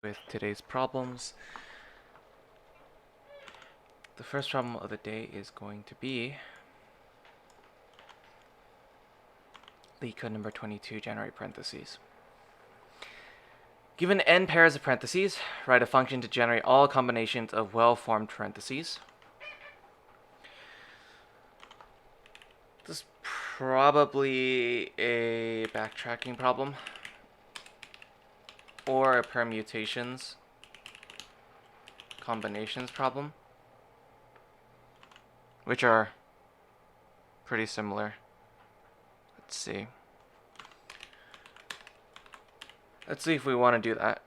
with today's problems. The first problem of the day is going to be LeetCode number 22, generate parentheses. Given n pairs of parentheses, write a function to generate all combinations of well-formed parentheses. This is probably a backtracking problem or a permutations combinations problem, which are pretty similar. Let's see. Let's see if we want to do that.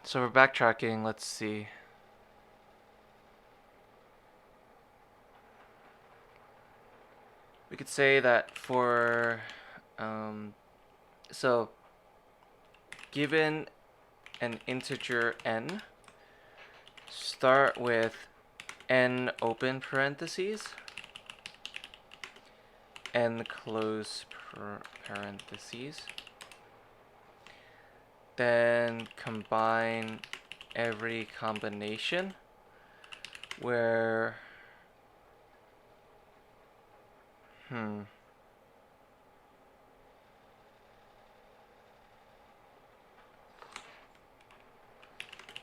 So for backtracking, let's see. We could say that for, so given an integer n, start with n open parentheses, n close parentheses, then combine every combination where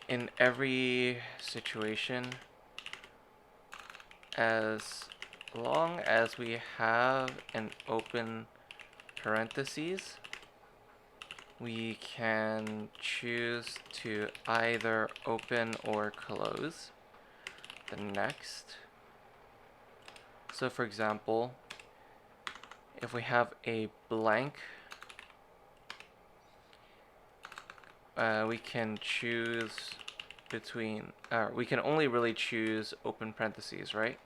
in every situation, as long as we have an open parentheses, we can choose to either open or close the next. So for example, if we have a blank, we can choose between, we can only really choose open parentheses, right?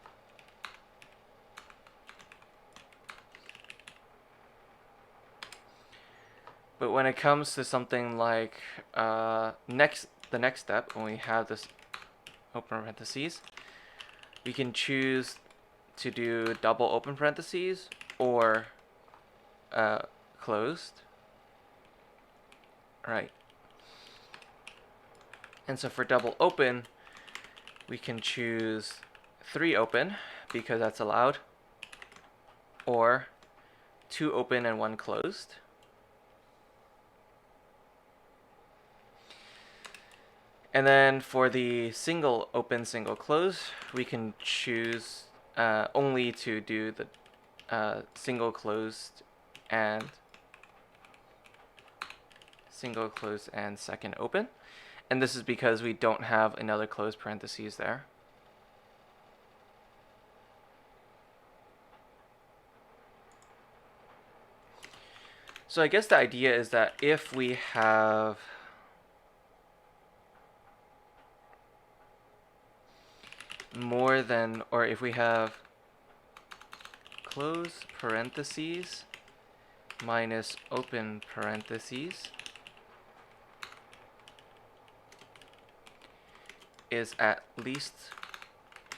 But when it comes to something like the next step, when we have this open parentheses, we can choose to do double open parentheses or closed, right? And so for double open, we can choose 3 open because that's allowed, or 2 open and 1 closed. And then for the single open, single close, we can choose only to do the single closed and second open. And this is because we don't have another closed parentheses there. So I guess the idea is that if we have more than, or if we have close parentheses minus open parentheses is at least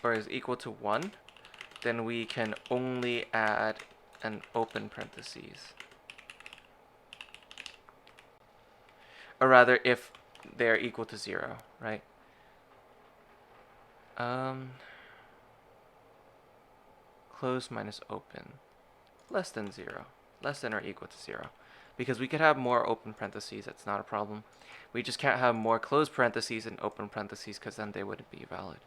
or is equal to 1, then we can only add an open parentheses. Or rather, if they're equal to 0, right? Close minus open, less than 0, less than or equal to 0. Because we could have more open parentheses, that's not a problem. We just can't have more closed parentheses and open parentheses because then they wouldn't be valid.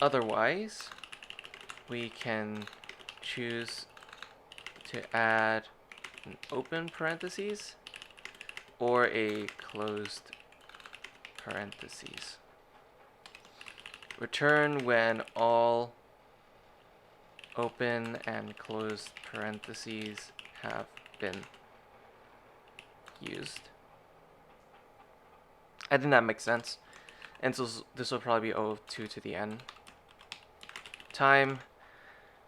Otherwise, we can choose to add an open parentheses or a closed parentheses. Return when all open and closed parentheses have been used. I think that makes sense. And so this will probably be O2 to the n time,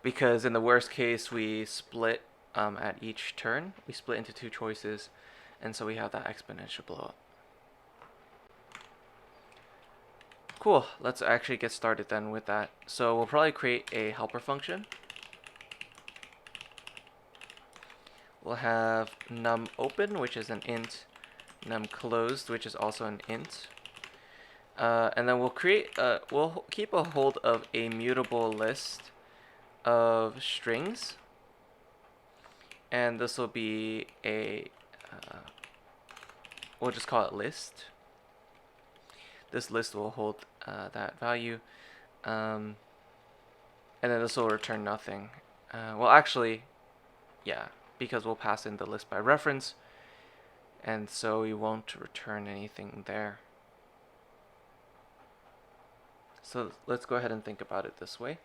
because in the worst case we split at each turn. We split into 2 choices, and so we have that exponential blow up. Cool, let's actually get started then with that. So we'll probably create a helper function. We'll have num open, which is an int num closed, which is also an int. And then we'll keep a hold of a mutable list of strings, and this will be we'll just call it list. This list will hold that value, and then this will return nothing. Well, actually, yeah, because we'll pass in the list by reference, and so we won't return anything there. So let's go ahead and think about it this way.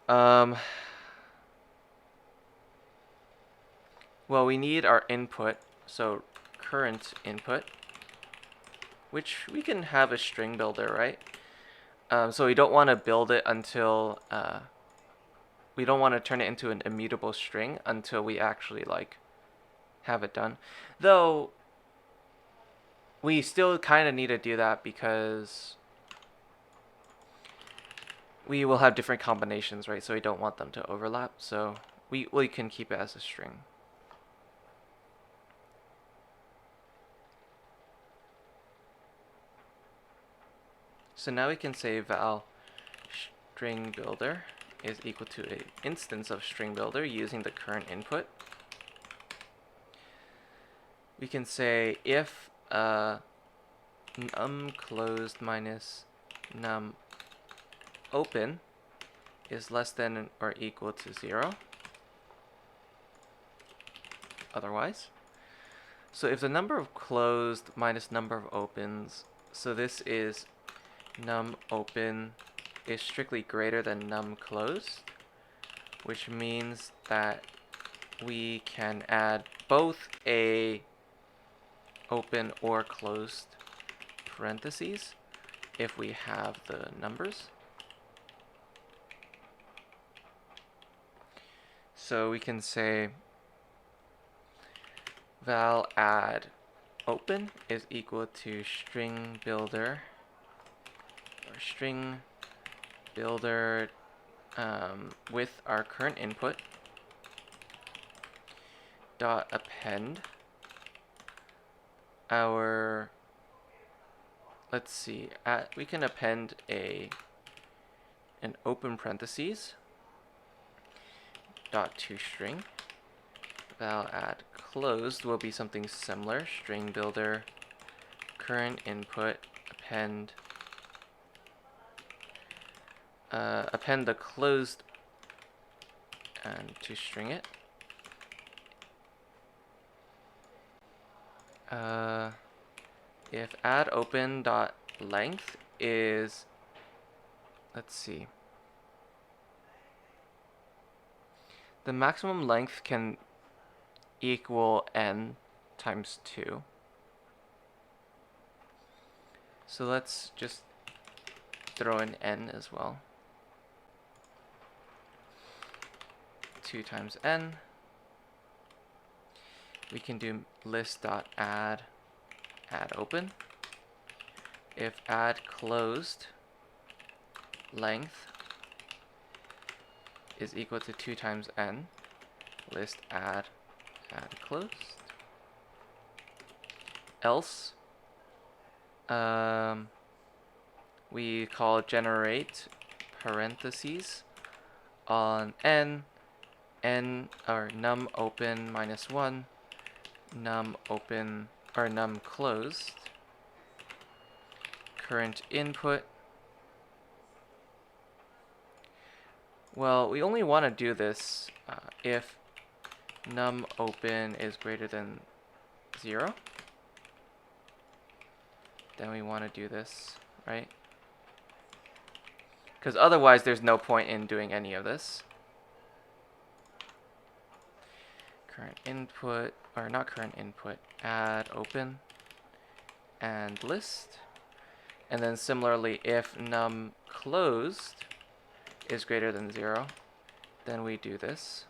Well, we need our input, so current input, which we can have a string builder, right? So we don't want to build it until, we don't want to turn it into an immutable string until we actually have it done. Though, we still kind of need to do that because we will have different combinations, right? So we don't want them to overlap. So we can keep it as a string. So now we can say val string builder is equal to an instance of string builder using the current input. We can say if num closed minus num open is less than or equal to 0. Otherwise. So if the number of closed minus number of opens, so this is num open is strictly greater than num closed, which means that we can add both a open or closed parentheses if we have the numbers. So we can say val add open is equal to string builder or string builder with our current input dot append our, let's see, we can append an open parentheses dot toString. Val add closed will be something similar, string builder current input append append the closed and toString it. If add open dot length is, let's see, the maximum length can equal n times 2. So let's just throw in n as well. 2 times n. We can do list.add add open. If add closed length is equal to 2 times n, list add closed. Else, we call generate parentheses on n or num open minus 1, num open or num closed, current input. Well, we only want to do this if num open is greater than 0. Then we want to do this, right? Because otherwise there's no point in doing any of this. Current input, or not current input, add open and list. And then similarly, if num closed is greater than 0, then we do this.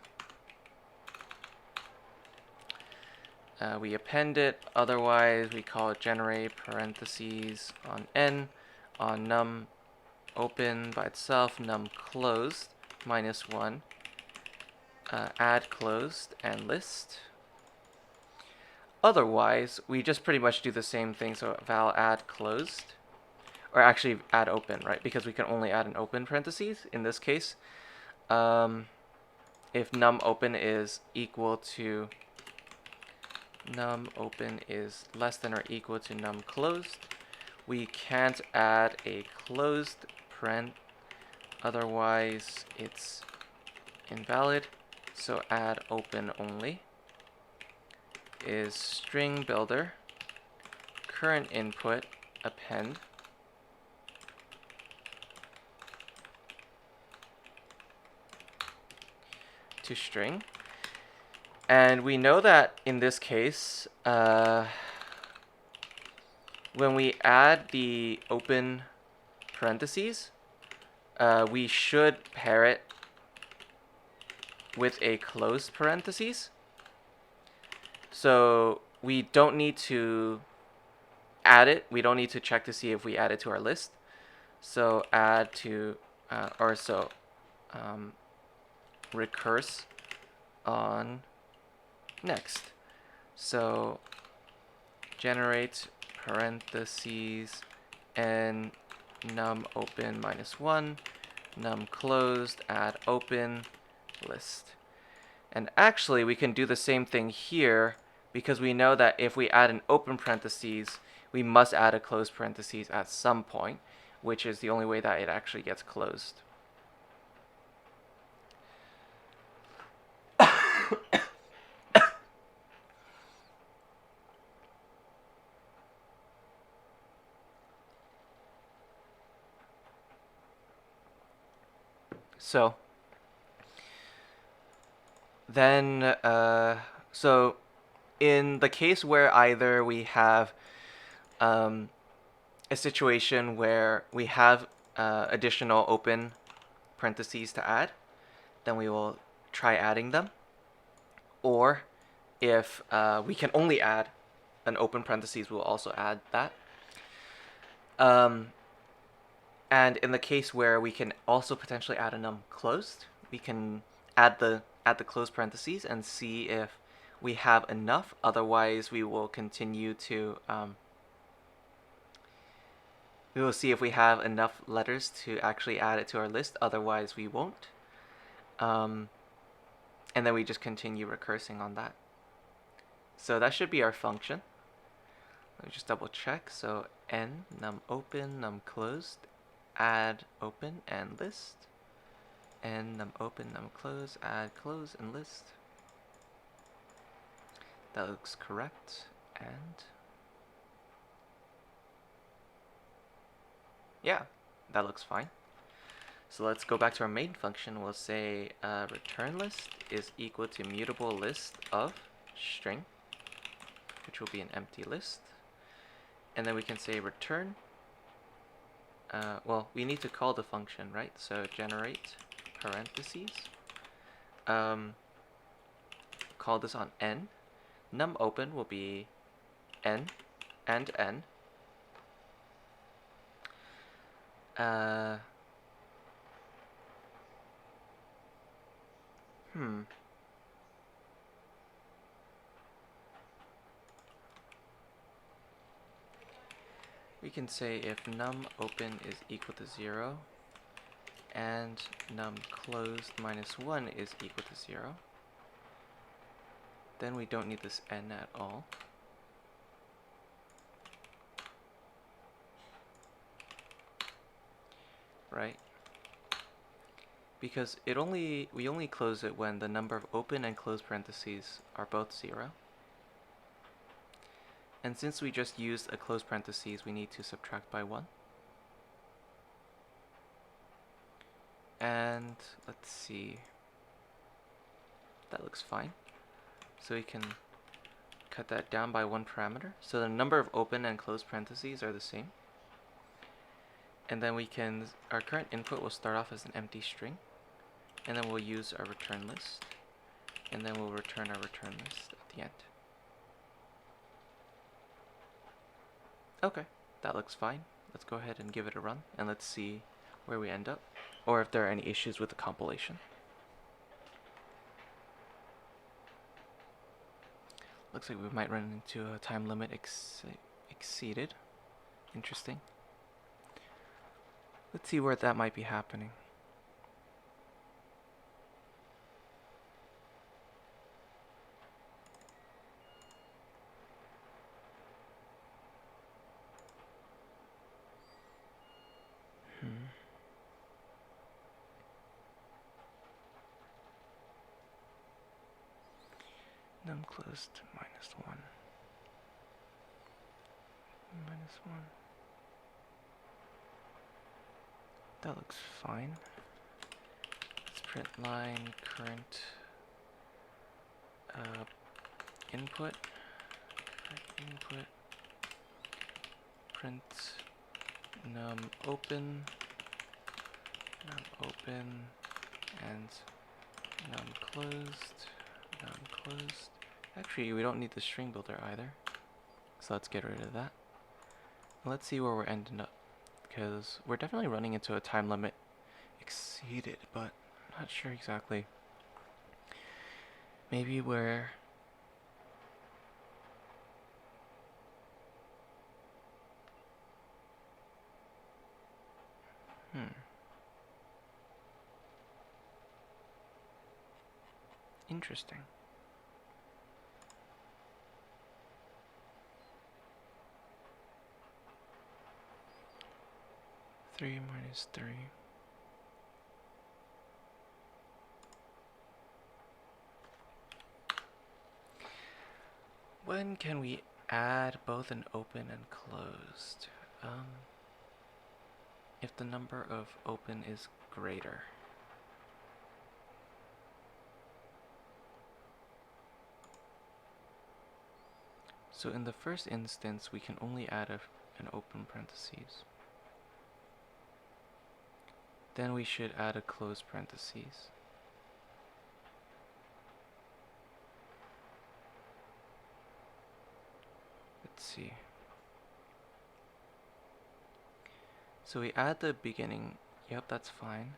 We append it, otherwise we call it generate parentheses on n, on num open by itself, num closed minus 1, add closed and list. Otherwise, we just pretty much do the same thing. So val add closed, or actually add open, right? Because we can only add an open parentheses in this case. If num open is less than or equal to num closed, we can't add a closed parent, otherwise it's invalid. So add open only is string builder, current input, append, to string. And we know that in this case, when we add the open parentheses, we should pair it with a closed parentheses. So we don't need to add it. We don't need to check to see if we add it to our list. So add to, recurse on next. So generate parentheses and num open -1, num closed, add open, list. And actually we can do the same thing here, because we know that if we add an open parentheses, we must add a closed parentheses at some point, which is the only way that it actually gets closed. So then, so in the case where either we have a situation where we have additional open parentheses to add, then we will try adding them. Or if we can only add an open parentheses, we'll also add that. And in the case where we can also potentially add a num closed, we can add the closed parentheses and see if we have enough. Otherwise, we will continue to we will see if we have enough letters to actually add it to our list. Otherwise, we won't. And then we just continue recursing on that. So that should be our function. Let me just double check. So n num open, num closed, add open and list, and num open, num close, add close and list. That looks correct. And yeah, that looks fine. So let's go back to our main function. We'll say return list is equal to mutable list of string, which will be an empty list. And then we can say return. Well, we need to call the function, right? So generate parentheses. Call this on n. Num open will be n and n. We can say if num open is equal to 0 and num closed -1 is equal to 0, then we don't need this n at all. Right? Because we only close it when the number of open and closed parentheses are both 0. And since we just used a closed parentheses, we need to subtract by 1. And let's see. That looks fine. So we can cut that down by 1 parameter. So the number of open and closed parentheses are the same. And then our current input will start off as an empty string. And then we'll use our return list. And then we'll return our return list at the end. Okay, that looks fine. Let's go ahead and give it a run, and let's see where we end up, or if there are any issues with the compilation. Looks like we might run into a time limit exceeded. Interesting. Let's see where that might be happening. Num closed -1. -1. That looks fine. Let's print line current input. Print num open, and num closed. Actually, we don't need the string builder either, so let's get rid of that. Let's see where we're ending up, because we're definitely running into a time limit exceeded, but I'm not sure exactly. Maybe we're interesting. Three minus 3. When can we add both an open and closed? If the number of open is greater. So in the first instance, we can only add an open parentheses. Then we should add a closed parentheses. Let's see. So we add the beginning. Yep, that's fine.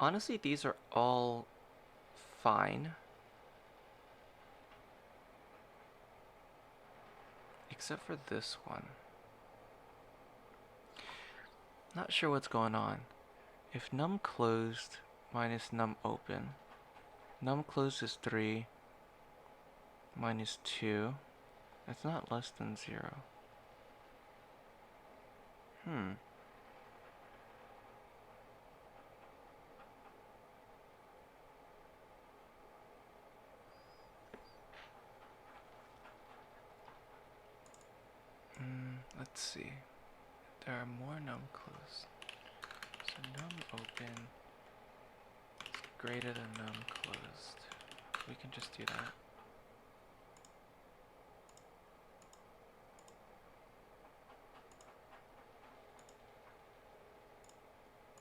Honestly, these are all fine. Except for this one. Not sure what's going on. If num closed minus num open, num closed is 3 minus 2. That's not less than 0. Let's see. There are more num closed. So num open is greater than num closed. We can just do that.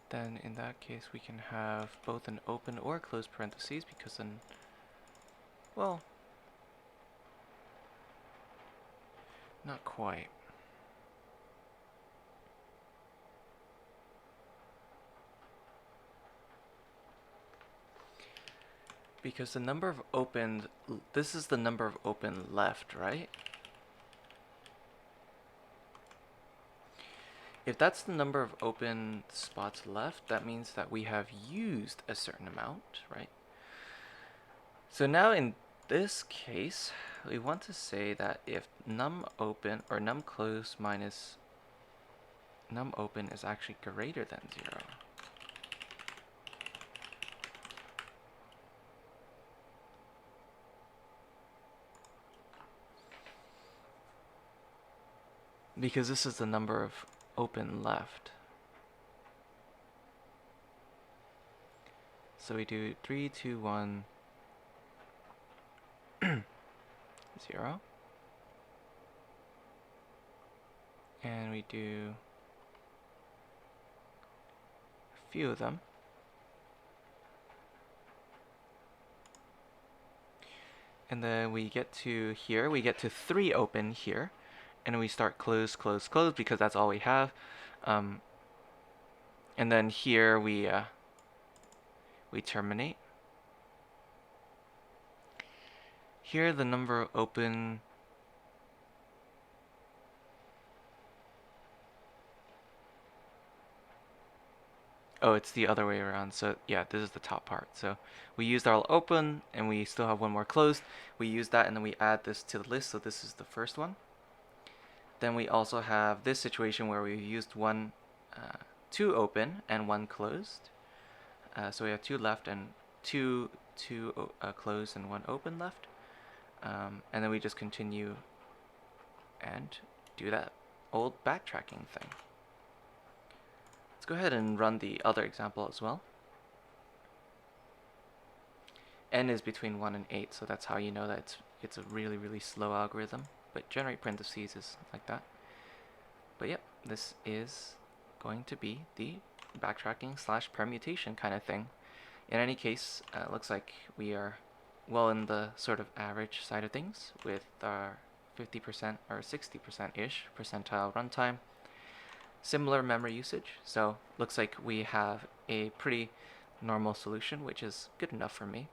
Then in that case we can have both an open or closed parentheses, because then, well, not quite. Because the number of opened, this is the number of open left, right? If that's the number of open spots left, that means that we have used a certain amount, right? So now in this case, we want to say that if num open or num closed minus num open is actually greater than 0. Because this is the number of open left. So we do 3, 2, 1, 0. And we do a few of them. And then we get to here, we get to 3 open here. And we start close, close, close, because that's all we have. And then here we terminate. here the number open. Oh, it's the other way around. So yeah, this is the top part. So we used our open and we still have one more closed. We use that and then we add this to the list. So this is the first one. Then we also have this situation where we used two open and one closed. So we have two left and two closed and one open left. And then we just continue and do that old backtracking thing. Let's go ahead and run the other example as well. N is between 1 and 8, so that's how you know that it's a really, really slow algorithm. But generate parentheses is like that. But yep, this is going to be the backtracking / permutation kind of thing. In any case, looks like we are well in the sort of average side of things with our 50% or 60%-ish percentile runtime. Similar memory usage, so looks like we have a pretty normal solution, which is good enough for me.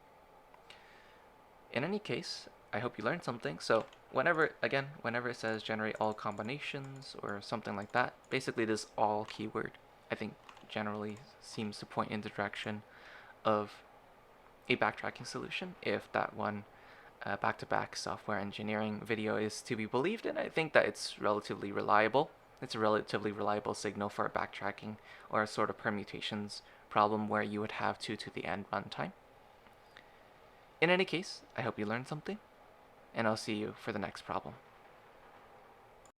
In any case, I hope you learned something. So whenever it says generate all combinations or something like that, basically this all keyword I think generally seems to point in the direction of a backtracking solution. If that one back-to-back software engineering video is to be believed in, I think that it's relatively reliable. It's a relatively reliable signal for a backtracking or a sort of permutations problem where you would have 2 to the n runtime. In any case, I hope you learned something, and I'll see you for the next problem.